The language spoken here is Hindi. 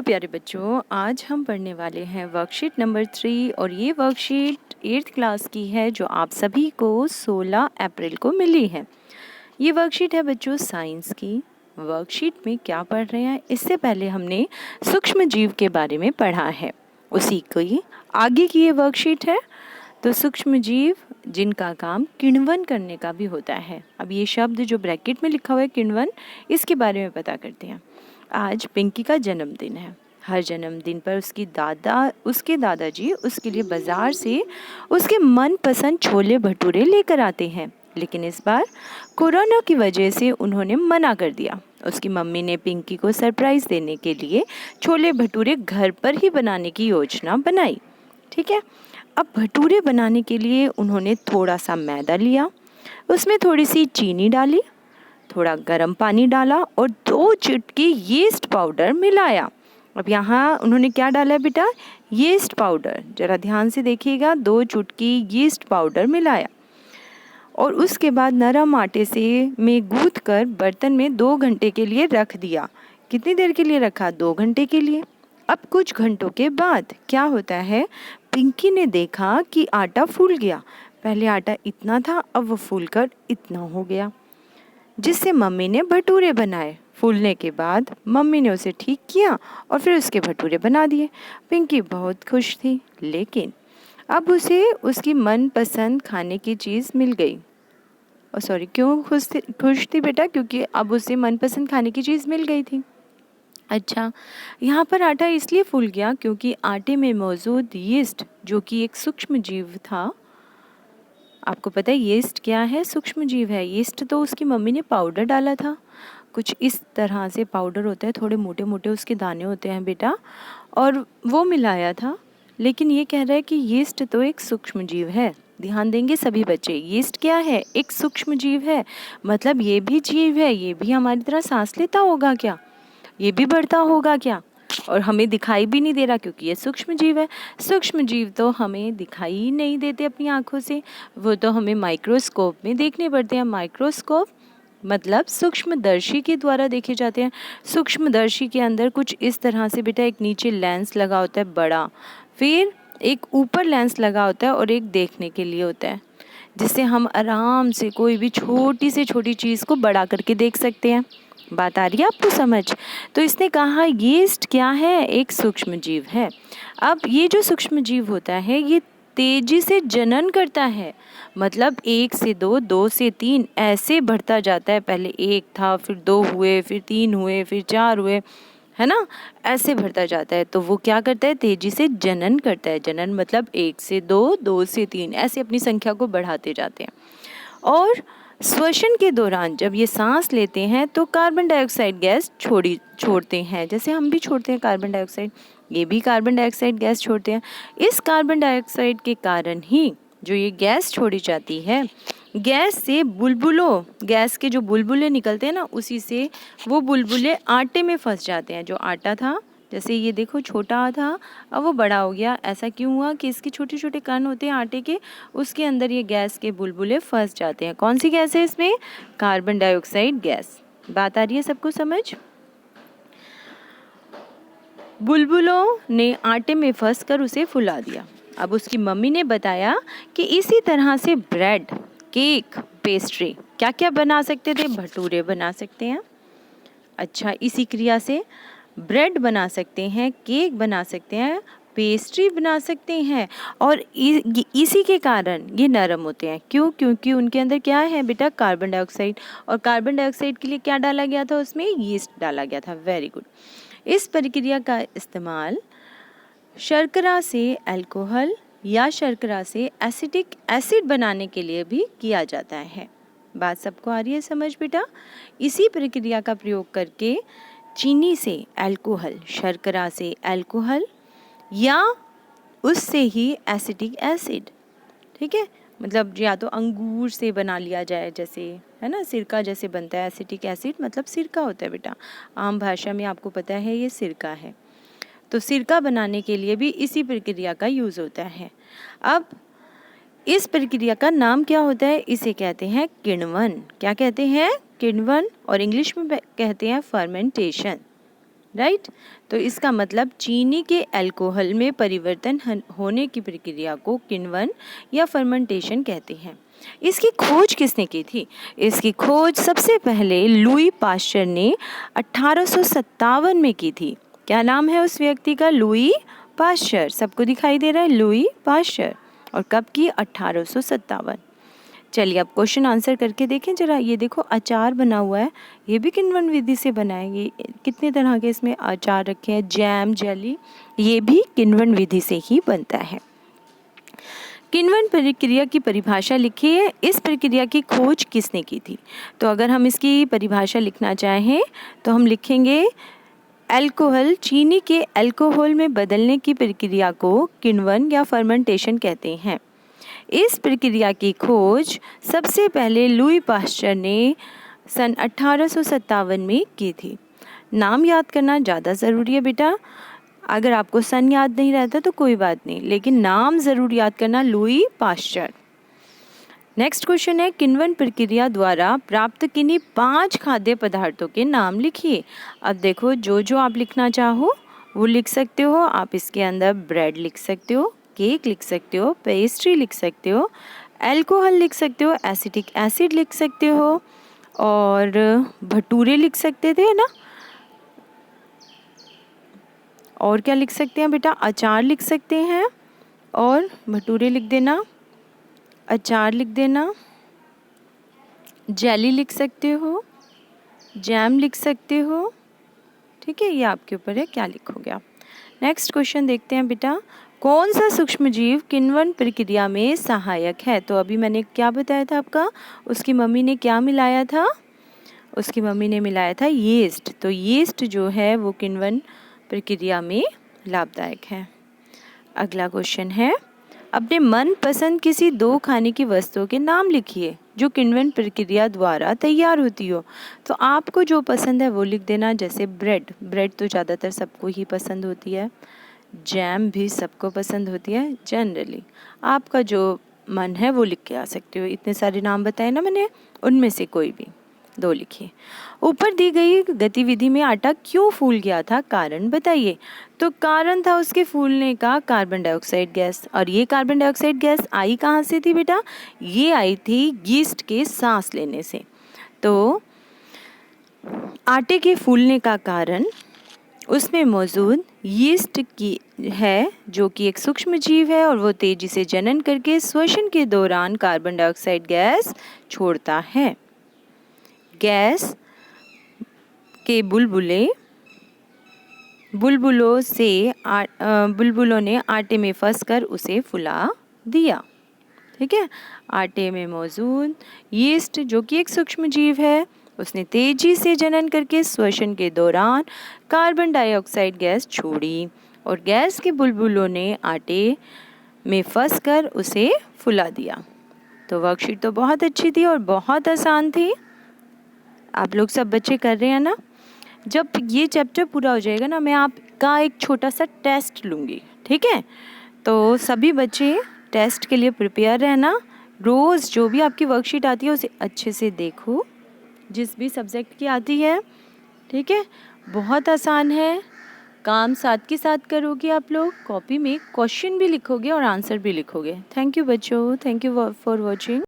तो प्यारे बच्चों, आज हम पढ़ने वाले हैं वर्कशीट नंबर 3 और ये वर्कशीट 8th क्लास की है जो आप सभी को 16 अप्रैल को मिली है। ये वर्कशीट है बच्चों साइंस की। वर्कशीट में क्या पढ़ रहे हैं, इससे पहले हमने सूक्ष्म जीव के बारे में पढ़ा है, उसी की आगे की ये वर्कशीट है। तो सूक्ष्म जीव जिनका काम किण्वन करने का भी होता है। अब ये शब्द जो ब्रैकेट में लिखा हुआ है किण्वन, इसके बारे में पता करते हैं। आज पिंकी का जन्मदिन है। हर जन्मदिन पर उसके दादाजी उसके लिए बाजार से उसके मनपसंद छोले भटूरे लेकर आते हैं, लेकिन इस बार कोरोना की वजह से उन्होंने मना कर दिया। उसकी मम्मी ने पिंकी को सरप्राइज देने के लिए छोले भटूरे घर पर ही बनाने की योजना बनाई। ठीक है, अब भटूरे बनाने के लिए उन्होंने थोड़ा सा मैदा लिया, उसमें थोड़ी सी चीनी डाली, थोड़ा गर्म पानी डाला और 2 चुटकी यीस्ट पाउडर मिलाया। अब यहाँ उन्होंने क्या डाला है बेटा, यीस्ट पाउडर। जरा ध्यान से देखिएगा, 2 चुटकी यीस्ट पाउडर मिलाया और उसके बाद नरम आटे से में गूंथ कर बर्तन में 2 घंटे के लिए रख दिया। कितनी देर के लिए रखा, 2 घंटे के लिए। अब कुछ घंटों के बाद क्या होता है, पिंकी ने देखा कि आटा फूल गया। पहले आटा इतना था, अब वो फूलकर इतना हो गया, जिससे मम्मी ने भटूरे बनाए। फूलने के बाद मम्मी ने उसे ठीक किया और फिर उसके भटूरे बना दिए। पिंकी बहुत खुश थी, लेकिन अब उसे उसकी मनपसंद खाने की चीज़ मिल गई। और सॉरी, क्यों खुश थी बेटा, क्योंकि अब उसे मनपसंद खाने की चीज़ मिल गई थी। अच्छा, यहाँ पर आटा इसलिए फूल गया क्योंकि आटे में मौजूद यीस्ट, जो कि एक सूक्ष्म जीव था। आपको पता है यीस्ट क्या है, सूक्ष्म जीव है। यीस्ट तो उसकी मम्मी ने पाउडर डाला था, कुछ इस तरह से पाउडर होता है, थोड़े मोटे मोटे उसके दाने होते हैं बेटा, और वो मिलाया था। लेकिन ये कह रहा है कि यीस्ट तो एक सूक्ष्म जीव है। ध्यान देंगे सभी बच्चे, यीस्ट क्या है, एक सूक्ष्म जीव है। मतलब ये भी जीव है, ये भी हमारी तरह सांस लेता होगा क्या, ये भी बढ़ता होगा क्या, और हमें दिखाई भी नहीं दे रहा क्योंकि ये सूक्ष्म जीव है। सूक्ष्म जीव तो हमें दिखाई ही नहीं देते अपनी आँखों से, वो तो हमें माइक्रोस्कोप में देखने पड़ते हैं। माइक्रोस्कोप मतलब सूक्ष्मदर्शी के द्वारा देखे जाते हैं। सूक्ष्मदर्शी के अंदर कुछ इस तरह से बेटा एक नीचे लेंस लगा होता है बड़ा, फिर एक ऊपर लेंस लगा होता है और एक देखने के लिए होता है, जिससे हम आराम से कोई भी छोटी से छोटी चीज़ को बड़ा करके देख सकते हैं। बात आ रही है आपको समझ? तो इसने कहा यीस्ट क्या है, एक सूक्ष्म जीव है। अब ये जो सूक्ष्म जीव होता है ये तेजी से जनन करता है, मतलब 1 से 2, 2 से 3 ऐसे बढ़ता जाता है। पहले 1 था, फिर 2 हुए, फिर 3 हुए, फिर 4 हुए, है ना, ऐसे बढ़ता जाता है। तो वो क्या करता है, तेजी से जनन करता है। जनन मतलब 1 से 2, 2 से 3 ऐसे अपनी संख्या को बढ़ाते जाते हैं। और श्वसन के दौरान जब ये सांस लेते हैं तो कार्बन डाइऑक्साइड गैस छोड़ते हैं, जैसे हम भी छोड़ते हैं कार्बन डाइऑक्साइड, ये भी कार्बन डाइऑक्साइड गैस छोड़ते हैं। इस कार्बन डाइऑक्साइड के कारण ही जो ये गैस छोड़ी जाती है, गैस से बुलबुलों, गैस के जो बुलबुले निकलते हैं ना, उसी से वो बुलबुले आटे में फंस जाते हैं। जो आटा था, जैसे ये देखो छोटा था, अब वो बड़ा हो गया। ऐसा क्यों हुआ कि इसके छोटे छोटे कण होते हैं आटे के, उसके अंदर ये गैस के बुलबुले फंस जाते हैं। कौन सी गैस है इसमें, कार्बन डाइऑक्साइड गैस। बात आ रही है सबको समझ? बुलबुलों ने आटे में फंस कर उसे फुला दिया। अब उसकी मम्मी ने बताया कि इसी तरह से ब्रेड, केक, पेस्ट्री क्या क्या बना सकते थे, भटूरे बना सकते हैं। अच्छा, इसी क्रिया से ब्रेड बना सकते हैं, केक बना सकते हैं, पेस्ट्री बना सकते हैं, और इसी के कारण ये नरम होते हैं। क्यों? क्योंकि उनके अंदर क्या है बेटा, कार्बन डाइऑक्साइड, और कार्बन डाइऑक्साइड के लिए क्या डाला गया था, उसमें यीस्ट डाला गया था। Very good. इस प्रक्रिया का इस्तेमाल शर्करा से अल्कोहल या शर्करा से एसिटिक एसिड बनाने के लिए भी किया जाता है। बात सबको आ रही है समझ बेटा? इसी प्रक्रिया का प्रयोग करके चीनी से अल्कोहल, शर्करा से अल्कोहल, या उससे ही एसिटिक एसिड, ठीक है, मतलब या तो अंगूर से बना लिया जाए, जैसे है ना सिरका जैसे बनता है। एसिटिक एसिड मतलब सिरका होता है बेटा, आम भाषा में आपको पता है ये सिरका है। तो सिरका बनाने के लिए भी इसी प्रक्रिया का यूज़ होता है। अब इस प्रक्रिया का नाम क्या होता है, इसे कहते हैं किण्वन। क्या कहते हैं, किण्वन, और इंग्लिश में कहते हैं फर्मेंटेशन। राइट। तो इसका मतलब चीनी के अल्कोहल में परिवर्तन होने की प्रक्रिया को किण्वन या फर्मेंटेशन कहते हैं। इसकी खोज किसने की थी? इसकी खोज सबसे पहले लुई पाश्चर ने 1857 में की थी। क्या नाम है उस व्यक्ति का? Louis Pasteur. सबको दिखाई दे रहा है? Louis Pasteur. और कब की? 1857। चलिए अब क्वेश्चन आंसर करके देखें जरा। ये देखो अचार बना हुआ है, ये भी किण्वन विधि से बना है। ये कितने तरह के इसमें अचार रखे हैं, जैम, जेली, ये भी किण्वन विधि से ही बनता है। किण्वन प्रक्रिया की परिभाषा लिखिए। इस प्रक्रिया की खोज किसने की थी? तो अगर हम इसकी परिभाषा लिखना चाहें तो हम लिखेंगे अल्कोहल, चीनी के अल्कोहल में बदलने की प्रक्रिया को किण्वन या फर्मेंटेशन कहते हैं। इस प्रक्रिया की खोज सबसे पहले लुई पाश्चर ने सन 1857 में की थी। नाम याद करना ज़्यादा ज़रूरी है बेटा। अगर आपको सन याद नहीं रहता तो कोई बात नहीं, लेकिन नाम ज़रूर याद करना, लुई पाश्चर। नेक्स्ट क्वेश्चन है, किण्वन प्रक्रिया द्वारा प्राप्त किन्हीं 5 खाद्य पदार्थों के नाम लिखिए। अब देखो जो आप लिखना चाहो वो लिख सकते हो। आप इसके अंदर ब्रेड लिख सकते हो, केक लिख सकते हो, पेस्ट्री लिख सकते हो, अल्कोहल लिख सकते हो, एसिटिक एसिड लिख सकते हो, और भटूरे लिख सकते थे ना। और क्या लिख सकते हैं बेटा? अचार लिख सकते हैं, और भटूरे लिख देना, अचार लिख देना, जेली लिख सकते हो, जैम लिख सकते हो। ठीक है, ये आपके ऊपर है क्या लिखोगे आप। नेक्स्ट क्वेश्चन देखते हैं बेटा, कौन सा सूक्ष्मजीव किण्वन प्रक्रिया में सहायक है? तो अभी मैंने क्या बताया था आपका, उसकी मम्मी ने क्या मिलाया था? उसकी मम्मी ने मिलाया था यीस्ट। तो यीस्ट जो है वो किण्वन प्रक्रिया में लाभदायक है। अगला क्वेश्चन है, अपने मनपसंद किसी 2 खाने की वस्तुओं के नाम लिखिए जो किण्वन प्रक्रिया द्वारा तैयार होती हो। तो आपको जो पसंद है वो लिख देना। जैसे ब्रेड तो ज़्यादातर सबको ही पसंद होती है, जैम भी सबको पसंद होती है जनरली। आपका जो मन है वो लिख के आ सकते हो। इतने सारे नाम बताए ना मैंने, उनमें से कोई भी 2 लिखिए। ऊपर दी गई गतिविधि में आटा क्यों फूल गया था? कारण बताइए। तो कारण था उसके फूलने का कार्बन डाइऑक्साइड गैस। और ये कार्बन डाइऑक्साइड गैस आई कहाँ से थी बेटा? ये आई थी यीस्ट के सांस लेने से। तो आटे के फूलने का कारण उसमें मौजूद यीस्ट की है, जो कि एक सूक्ष्म जीव है, और वो तेजी से जनन करके श्वसन के दौरान कार्बन डाइऑक्साइड गैस छोड़ता है। गैस के बुलबुलों ने आटे में फंसकर उसे फुला दिया। ठीक है, आटे में मौजूद यीस्ट जो कि एक सूक्ष्म जीव है, उसने तेजी से जनन करके श्वसन के दौरान कार्बन डाइऑक्साइड गैस छोड़ी, और गैस के बुलबुलों ने आटे में फंसकर उसे फुला दिया। तो वर्कशीट तो बहुत अच्छी थी और बहुत आसान थी। आप लोग सब बच्चे कर रहे हैं ना? जब ये चैप्टर पूरा हो जाएगा ना, मैं आपका एक छोटा सा टेस्ट लूँगी। ठीक है, तो सभी बच्चे टेस्ट के लिए प्रिपेयर रहना। रोज़ जो भी आपकी वर्कशीट आती है उसे अच्छे से देखो, जिस भी सब्जेक्ट की आती है। ठीक है, बहुत आसान है। काम साथ के साथ करोगे आप लोग, कॉपी में क्वेश्चन भी लिखोगे और आंसर भी लिखोगे। थैंक यू बच्चों, थैंक यू फॉर वॉचिंग।